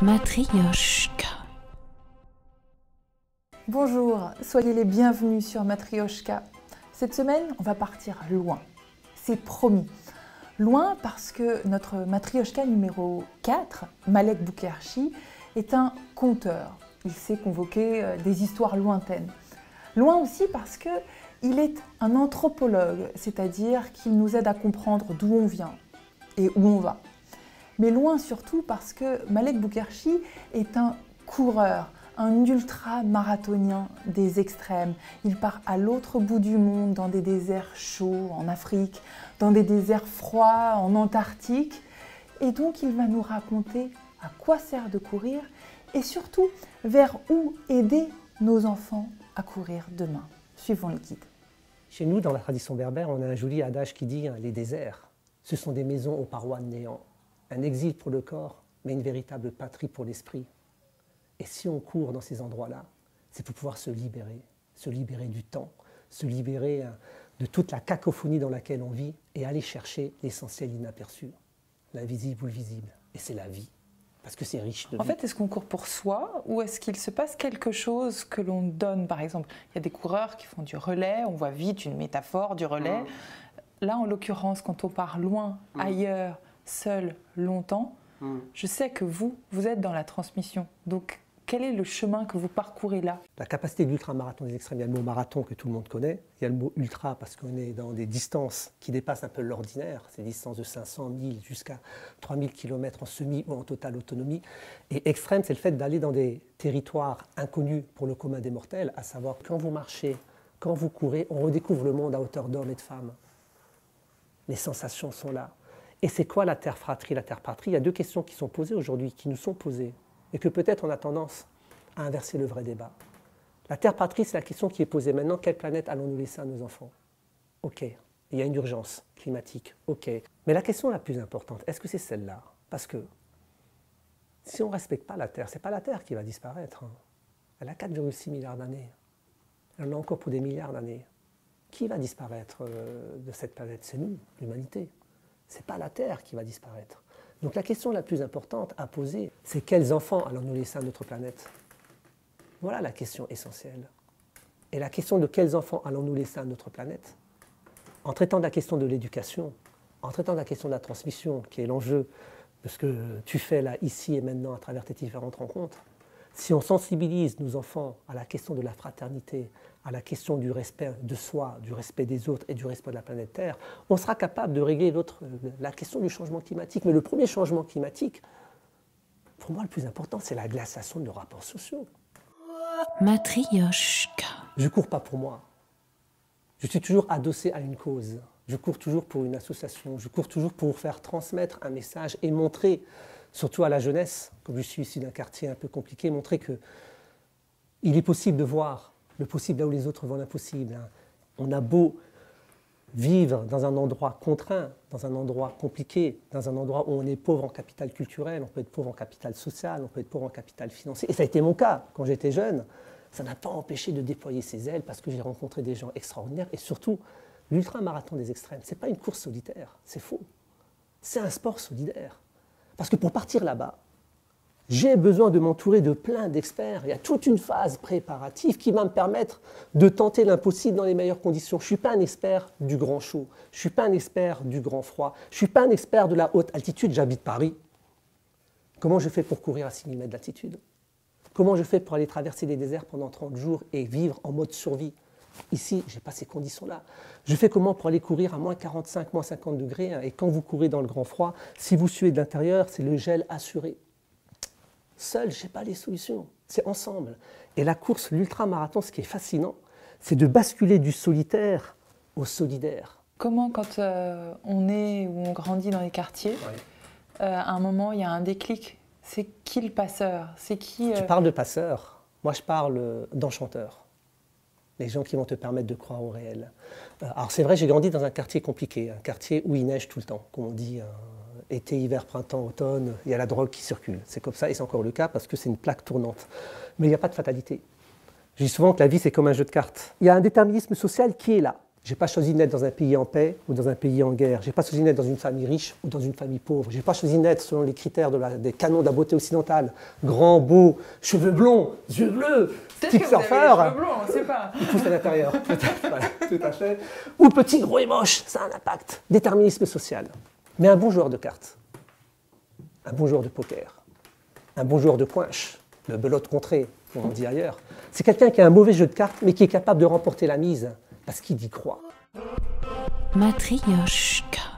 Matrioshka. Bonjour, soyez les bienvenus sur Matrioshka. Cette semaine, on va partir loin. C'est promis. Loin parce que notre Matrioshka numéro 4, Malek Boukherchi, est un conteur. Il sait convoquer des histoires lointaines. Loin aussi parce qu'il est un anthropologue, c'est-à-dire qu'il nous aide à comprendre d'où on vient et où on va. Mais loin surtout parce que Malek Boukherchi est un coureur, un ultra-marathonien des extrêmes. Il part à l'autre bout du monde, dans des déserts chauds en Afrique, dans des déserts froids en Antarctique. Et donc il va nous raconter à quoi sert de courir et surtout vers où aider nos enfants à courir demain. Suivons le guide. Chez nous, dans la tradition berbère, on a un joli adage qui dit « les déserts, ce sont des maisons aux parois de néant, un exil pour le corps, mais une véritable patrie pour l'esprit. » Et si on court dans ces endroits-là, c'est pour pouvoir se libérer du temps, se libérer de toute la cacophonie dans laquelle on vit et aller chercher l'essentiel inaperçu, l'invisible ou le visible. Et c'est la vie, parce que c'est riche de vie. En fait, est-ce qu'on court pour soi ou est-ce qu'il se passe quelque chose que l'on donne? Par exemple, il y a des coureurs qui font du relais, on voit vite une métaphore du relais. Là, en l'occurrence, quand on part loin, ailleurs, seul, longtemps, je sais que vous êtes dans la transmission. Donc, quel est le chemin que vous parcourez là? La capacité de l'ultramarathon des extrêmes, il y a le mot marathon que tout le monde connaît, il y a le mot ultra parce qu'on est dans des distances qui dépassent un peu l'ordinaire, ces distances de 500, 1000 jusqu'à 3000 km en semi ou en totale autonomie. Et extrême, c'est le fait d'aller dans des territoires inconnus pour le commun des mortels, à savoir quand vous marchez, quand vous courez, on redécouvre le monde à hauteur d'hommes et de femmes. Les sensations sont là. Et c'est quoi la terre-fratrie? La terre-patrie, il y a deux questions qui sont posées aujourd'hui, qui nous sont posées. Et que peut-être on a tendance à inverser le vrai débat. La terre-patrie, c'est la question qui est posée maintenant. Quelle planète allons-nous laisser à nos enfants? Ok, il y a une urgence climatique, ok. Mais la question la plus importante, est-ce que c'est celle-là? Parce que si on ne respecte pas la Terre, ce n'est pas la Terre qui va disparaître. Elle a 4,6 milliards d'années. Elle en a encore pour des milliards d'années. Qui va disparaître de cette planète? C'est nous, l'humanité. Ce n'est pas la Terre qui va disparaître. Donc la question la plus importante à poser, c'est quels enfants allons-nous laisser à notre planète? Voilà la question essentielle. Et la question de quels enfants allons-nous laisser à notre planète, en traitant de la question de l'éducation, en traitant de la question de la transmission, qui est l'enjeu de ce que tu fais là, ici et maintenant, à travers tes différentes rencontres, si on sensibilise nos enfants à la question de la fraternité, à la question du respect de soi, du respect des autres et du respect de la planète Terre, on sera capable de régler la question du changement climatique. Mais le premier changement climatique, pour moi le plus important, c'est la glaciation de nos rapports sociaux. Matrioshka. Je ne cours pas pour moi. Je suis toujours adossé à une cause. Je cours toujours pour une association. Je cours toujours pour faire transmettre un message et montrer, surtout à la jeunesse, comme je suis ici d'un quartier un peu compliqué, montrer qu'il est possible de voir le possible là où les autres voient l'impossible. On a beau vivre dans un endroit contraint, dans un endroit compliqué, dans un endroit où on est pauvre en capital culturel, on peut être pauvre en capital social, on peut être pauvre en capital financier. Et ça a été mon cas quand j'étais jeune. Ça n'a pas empêché de déployer ses ailes parce que j'ai rencontré des gens extraordinaires. Et surtout, l'ultramarathon des extrêmes, ce n'est pas une course solitaire, c'est faux. C'est un sport solidaire. Parce que pour partir là-bas, j'ai besoin de m'entourer de plein d'experts. Il y a toute une phase préparative qui va me permettre de tenter l'impossible dans les meilleures conditions. Je ne suis pas un expert du grand chaud, je ne suis pas un expert du grand froid, je ne suis pas un expert de la haute altitude, j'habite Paris. Comment je fais pour courir à 6000 mètres d'altitude? Comment je fais pour aller traverser des déserts pendant 30 jours et vivre en mode survie? Ici, je n'ai pas ces conditions-là. Je fais comment pour aller courir à moins 45, moins 50 degrés? Et quand vous courez dans le grand froid, si vous suez de l'intérieur, c'est le gel assuré. Seul, je n'ai pas les solutions. C'est ensemble. Et la course, l'ultramarathon, ce qui est fascinant, c'est de basculer du solitaire au solidaire. Comment, quand on est ou on grandit dans les quartiers, à un moment, il y a un déclic? C'est qui le passeur? C'est qui Tu parles de passeur. Moi, je parle d'enchanteurs. Les gens qui vont te permettre de croire au réel. Alors, c'est vrai, j'ai grandi dans un quartier compliqué, un quartier où il neige tout le temps, comme on dit. Été, hiver, printemps, automne, il y a la drogue qui circule. C'est comme ça, et c'est encore le cas parce que c'est une plaque tournante. Mais il n'y a pas de fatalité. Je dis souvent que la vie, c'est comme un jeu de cartes. Il y a un déterminisme social qui est là. Je n'ai pas choisi de naître dans un pays en paix ou dans un pays en guerre. Je n'ai pas choisi de naître dans une famille riche ou dans une famille pauvre. Je n'ai pas choisi de naître selon les critères des canons de la beauté occidentale. Grand, beau, cheveux blonds, yeux bleus, petit surfeur. Cheveux blonds, on ne sait pas. Il pousse à l'intérieur. Voilà, tout à fait. Ou petit, gros et moche, ça a un impact. Déterminisme social. Mais un bon joueur de cartes, un bon joueur de poker, un bon joueur de poinche, de belote contrée, comme on dit ailleurs, c'est quelqu'un qui a un mauvais jeu de cartes, mais qui est capable de remporter la mise, parce qu'il y croit. Matryoshka.